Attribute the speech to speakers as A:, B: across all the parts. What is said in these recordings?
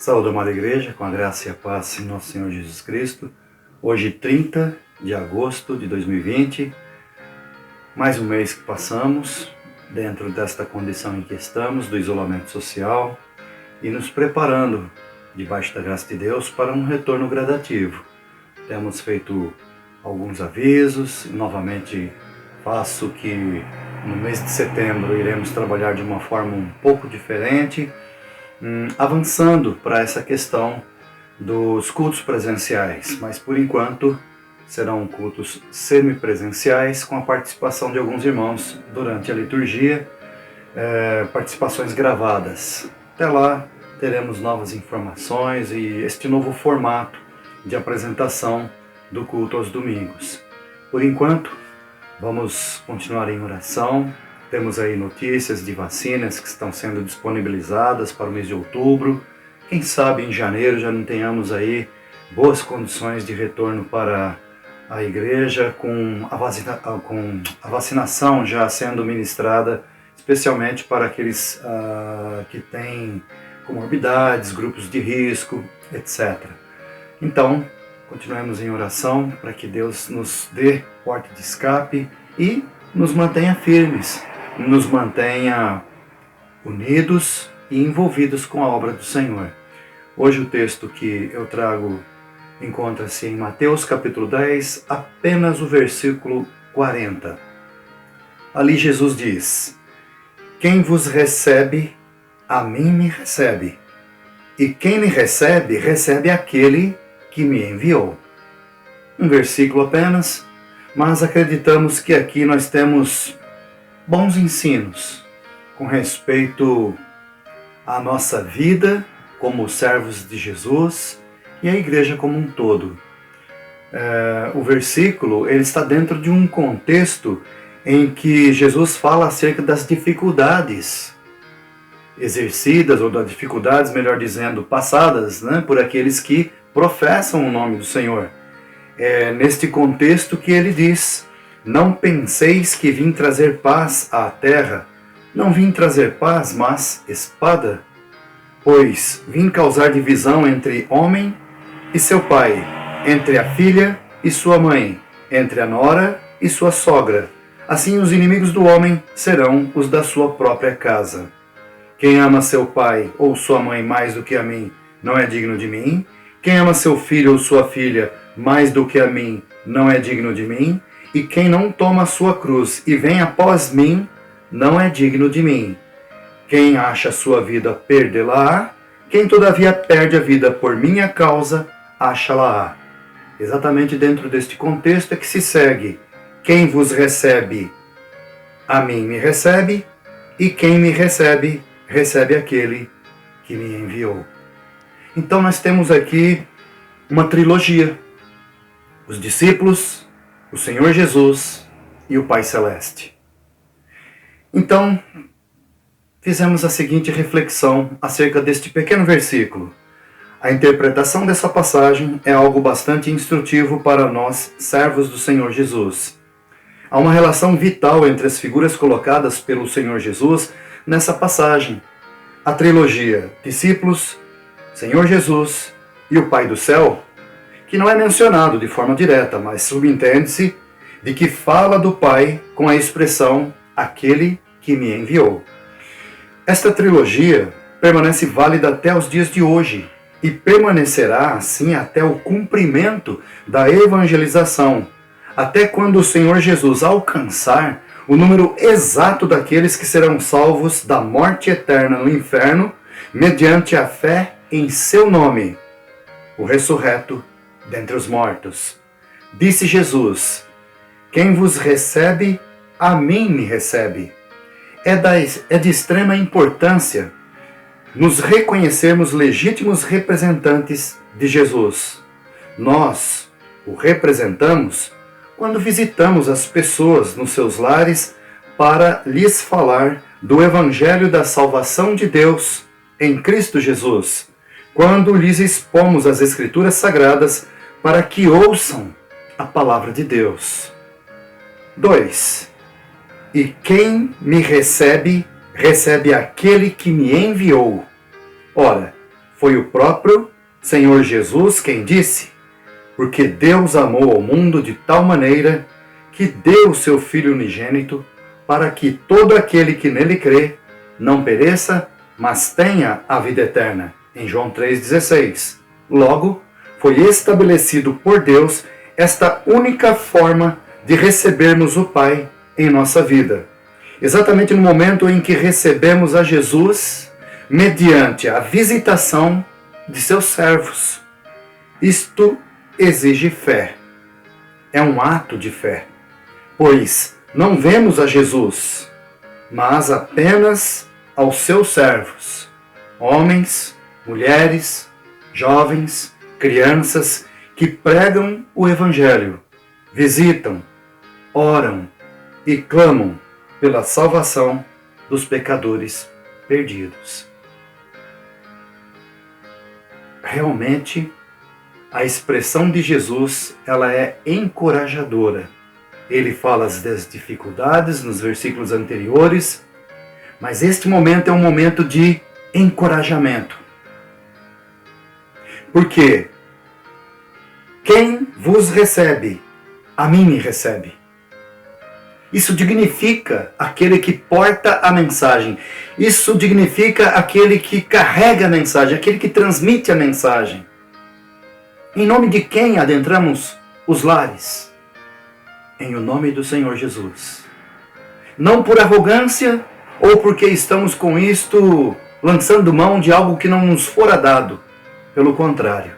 A: Saúde, amada igreja, com a graça e a paz em nosso Senhor Jesus Cristo. Hoje, 30 de agosto de 2020, mais um mês que passamos dentro desta condição em que estamos, do isolamento social, e nos preparando, debaixo da graça de Deus, para um retorno gradativo. Temos feito alguns avisos, e novamente faço que no mês de setembro iremos trabalhar de uma forma um pouco diferente, avançando para essa questão dos cultos presenciais, mas por enquanto serão cultos semipresenciais com a participação de alguns irmãos durante a liturgia, participações gravadas. Até lá teremos novas informações e este novo formato de apresentação do culto aos domingos. Por enquanto, vamos continuar em oração. Temos aí notícias de vacinas que estão sendo disponibilizadas para o mês de outubro. Quem sabe em janeiro já não tenhamos aí boas condições de retorno para a igreja, com a vacinação já sendo ministrada, especialmente para aqueles que têm comorbidades, grupos de risco, etc. Então, continuemos em oração para que Deus nos dê porta de escape e nos mantenha firmes, nos mantenha unidos e envolvidos com a obra do Senhor. Hoje o texto que eu trago encontra-se em Mateus capítulo 10, apenas o versículo 40. Ali Jesus diz: "Quem vos recebe, a mim me recebe, e quem me recebe, recebe aquele que me enviou." Um versículo apenas, mas acreditamos que aqui nós temos bons ensinos com respeito à nossa vida como servos de Jesus e a igreja como um todo. O versículo ele está dentro de um contexto em que Jesus fala acerca das dificuldades exercidas, ou das dificuldades, melhor dizendo, passadas, por aqueles que professam o nome do Senhor. É neste contexto que ele diz: "Não penseis que vim trazer paz à terra. Não vim trazer paz, mas espada. Pois vim causar divisão entre homem e seu pai, entre a filha e sua mãe, entre a nora e sua sogra. Assim os inimigos do homem serão os da sua própria casa. Quem ama seu pai ou sua mãe mais do que a mim, não é digno de mim. Quem ama seu filho ou sua filha mais do que a mim, não é digno de mim. E quem não toma a sua cruz e vem após mim, não é digno de mim. Quem acha a sua vida, perdê-la-á. Quem todavia perde a vida por minha causa, acha-la-á." Exatamente dentro deste contexto é que se segue: "Quem vos recebe, a mim me recebe, e quem me recebe, recebe aquele que me enviou." Então nós temos aqui uma trilogia: os discípulos, o Senhor Jesus e o Pai Celeste. Então, fizemos a seguinte reflexão acerca deste pequeno versículo. A interpretação dessa passagem é algo bastante instrutivo para nós, servos do Senhor Jesus. Há uma relação vital entre as figuras colocadas pelo Senhor Jesus nessa passagem. A trilogia discípulos, Senhor Jesus e o Pai do céu, que não é mencionado de forma direta, mas subentende-se de que fala do Pai com a expressão "aquele que me enviou." Esta trilogia permanece válida até os dias de hoje e permanecerá assim até o cumprimento da evangelização, até quando o Senhor Jesus alcançar o número exato daqueles que serão salvos da morte eterna no inferno, mediante a fé em seu nome, o ressurreto dentre os mortos. Disse Jesus: "Quem vos recebe, a mim me recebe." É de extrema importância nos reconhecermos legítimos representantes de Jesus. Nós o representamos quando visitamos as pessoas nos seus lares para lhes falar do Evangelho da salvação de Deus em Cristo Jesus, quando lhes expomos as Escrituras Sagradas para que ouçam a palavra de Deus. 2. E quem me recebe, recebe aquele que me enviou. Ora, Foi o próprio Senhor Jesus quem disse: porque Deus amou ao mundo de tal maneira que deu o seu Filho unigênito, para que todo aquele que nele crê não pereça, mas tenha a vida eterna. Em João 3,16. Logo, foi estabelecido por Deus esta única forma de recebermos o Pai em nossa vida. Exatamente no momento em que recebemos a Jesus, mediante a visitação de seus servos. Isto exige fé. É um ato de fé, pois não vemos a Jesus, mas apenas aos seus servos, homens, mulheres, jovens, crianças que pregam o Evangelho, visitam, oram e clamam pela salvação dos pecadores perdidos. Realmente, a expressão de Jesus, ela é encorajadora. Ele fala das dificuldades nos versículos anteriores, mas este momento é um momento de encorajamento. Porque quem vos recebe, a mim me recebe. Isso dignifica aquele que porta a mensagem. Isso dignifica aquele que carrega a mensagem, aquele que transmite a mensagem. Em nome de quem adentramos os lares? Em o nome do Senhor Jesus. Não por arrogância ou porque estamos com isto lançando mão de algo que não nos fora dado. Pelo contrário,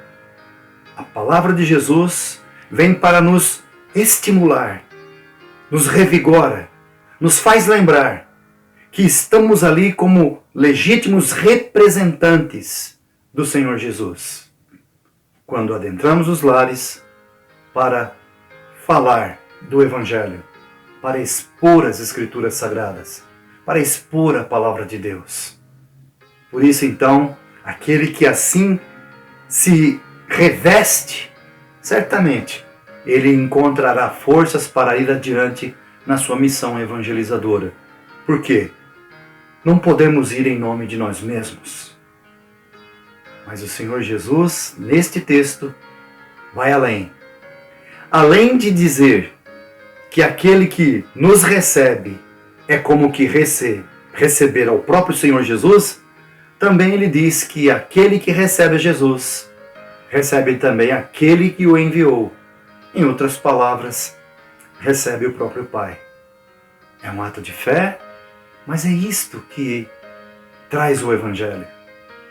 A: a palavra de Jesus vem para nos estimular, nos revigora, nos faz lembrar que estamos ali como legítimos representantes do Senhor Jesus. Quando adentramos os lares para falar do Evangelho, para expor as Escrituras Sagradas, para expor a Palavra de Deus. Por isso, então, aquele que assim se reveste, certamente, ele encontrará forças para ir adiante na sua missão evangelizadora. Por quê? Não podemos ir em nome de nós mesmos. Mas o Senhor Jesus, neste texto, vai além. Além de dizer que aquele que nos recebe é como que receber ao próprio Senhor Jesus, também ele diz que aquele que recebe a Jesus, recebe também aquele que o enviou. Em outras palavras, recebe o próprio Pai. É um ato de fé, mas é isto que traz o Evangelho.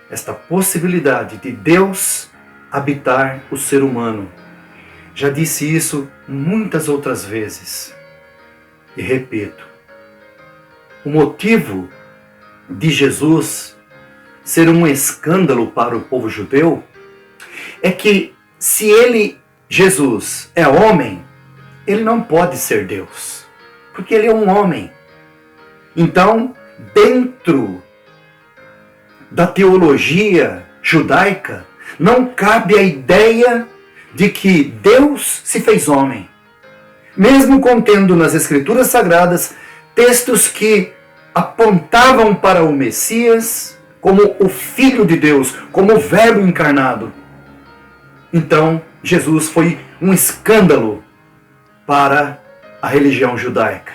A: Esta possibilidade de Deus habitar o ser humano. Já disse isso muitas outras vezes. E repito, o motivo de Jesus ser um escândalo para o povo judeu é que se ele, Jesus, é homem, ele não pode ser Deus, porque ele é um homem. Então, dentro da teologia judaica, não cabe a ideia de que Deus se fez homem. Mesmo contendo nas Escrituras Sagradas textos que apontavam para o Messias como o Filho de Deus, como o Verbo encarnado. Então, Jesus foi um escândalo para a religião judaica.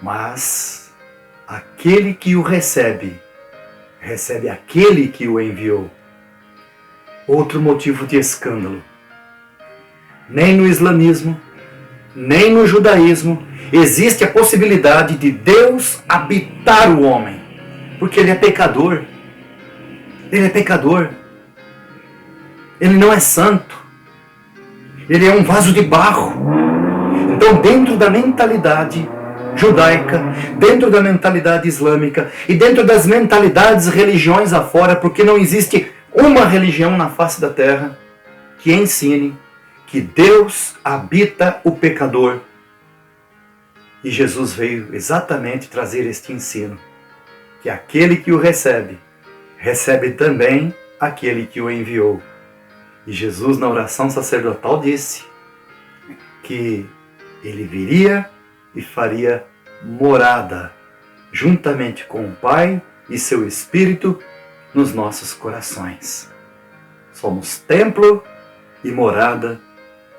A: Mas aquele que o recebe, recebe aquele que o enviou. Outro motivo de escândalo. Nem no islamismo, nem no judaísmo existe a possibilidade de Deus habitar o homem, porque ele é pecador. Ele é pecador. Ele não é santo. Ele é um vaso de barro. Então, dentro da mentalidade judaica, dentro da mentalidade islâmica e dentro das mentalidades religiões afora, porque não existe uma religião na face da terra que ensine que Deus habita o pecador. E Jesus veio exatamente trazer este ensino, que aquele que o recebe, recebe também aquele que o enviou. E Jesus, na oração sacerdotal, disse que ele viria e faria morada juntamente com o Pai e seu Espírito nos nossos corações. Somos templo e morada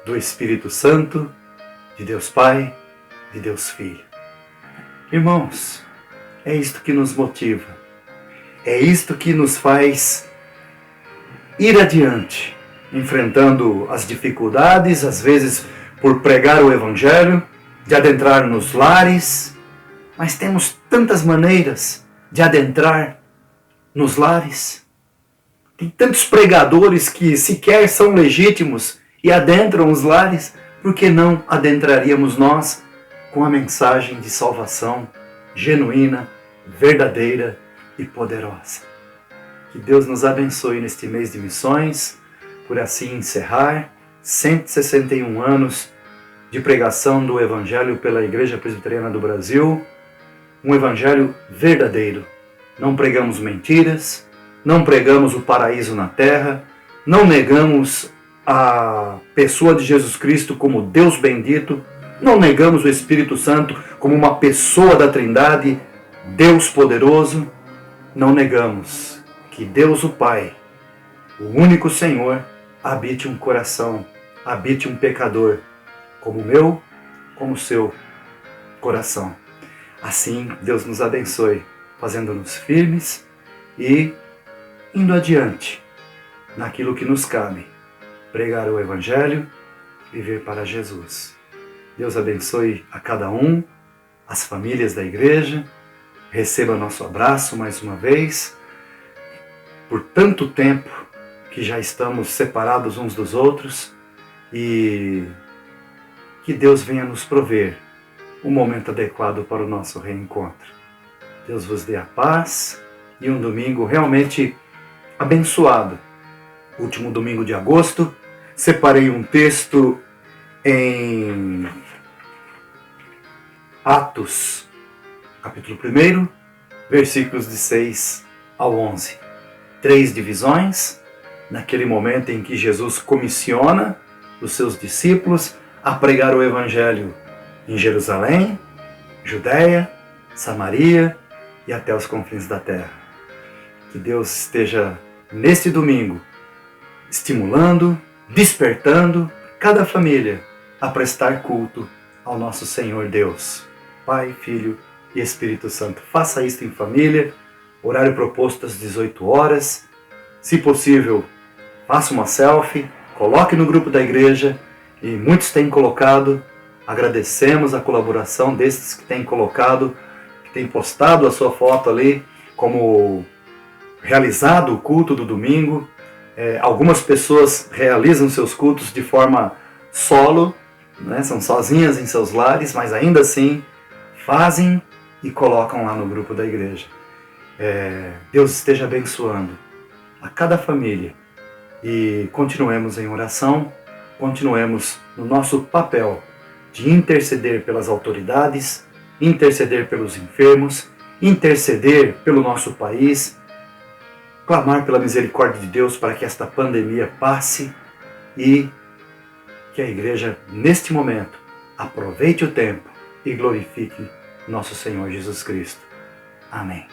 A: do Espírito Santo, de Deus Pai, de Deus Filho. Irmãos, é isto que nos motiva, é isto que nos faz ir adiante, enfrentando as dificuldades, às vezes por pregar o Evangelho, de adentrar nos lares, mas temos tantas maneiras de adentrar nos lares. Tem tantos pregadores que sequer são legítimos e adentram os lares, por que não adentraríamos nós com a mensagem de salvação genuína, verdadeira e poderosa? Que Deus nos abençoe neste mês de missões, por assim encerrar 161 anos de pregação do Evangelho pela Igreja Presbiteriana do Brasil, um Evangelho verdadeiro. Não pregamos mentiras, não pregamos o paraíso na terra, não negamos a pessoa de Jesus Cristo como Deus bendito, não negamos o Espírito Santo como uma pessoa da Trindade, Deus poderoso, não negamos que Deus o Pai, o único Senhor, habite um coração, habite um pecador, como o meu, como o seu coração. Assim, Deus nos abençoe, fazendo-nos firmes e indo adiante naquilo que nos cabe, pregar o Evangelho, viver para Jesus. Deus abençoe a cada um, as famílias da igreja, receba nosso abraço mais uma vez. Por tanto tempo que já estamos separados uns dos outros, e que Deus venha nos prover o momento adequado para o nosso reencontro. Deus vos dê a paz e um domingo realmente abençoado. Último domingo de agosto, separei um texto em Atos, capítulo 1, versículos de 6 ao 11. 3 divisões, naquele momento em que Jesus comissiona os seus discípulos a pregar o Evangelho em Jerusalém, Judeia, Samaria e até os confins da terra. Que Deus esteja neste domingo estimulando, despertando cada família a prestar culto ao nosso Senhor Deus, Pai, Filho e Espírito Santo. Faça isto em família, horário proposto às 18 horas. Se possível, faça uma selfie, coloque no grupo da igreja, e muitos têm colocado. Agradecemos a colaboração desses que têm colocado, que têm postado a sua foto ali, como realizado o culto do domingo. Algumas pessoas realizam seus cultos de forma solo, né? São sozinhas em seus lares, mas ainda assim fazem e colocam lá no grupo da igreja. Deus esteja abençoando a cada família e continuemos em oração, continuemos no nosso papel de interceder pelas autoridades, interceder pelos enfermos, interceder pelo nosso país, clamar pela misericórdia de Deus para que esta pandemia passe e que a igreja, neste momento, aproveite o tempo e glorifique nosso Senhor Jesus Cristo. Amém.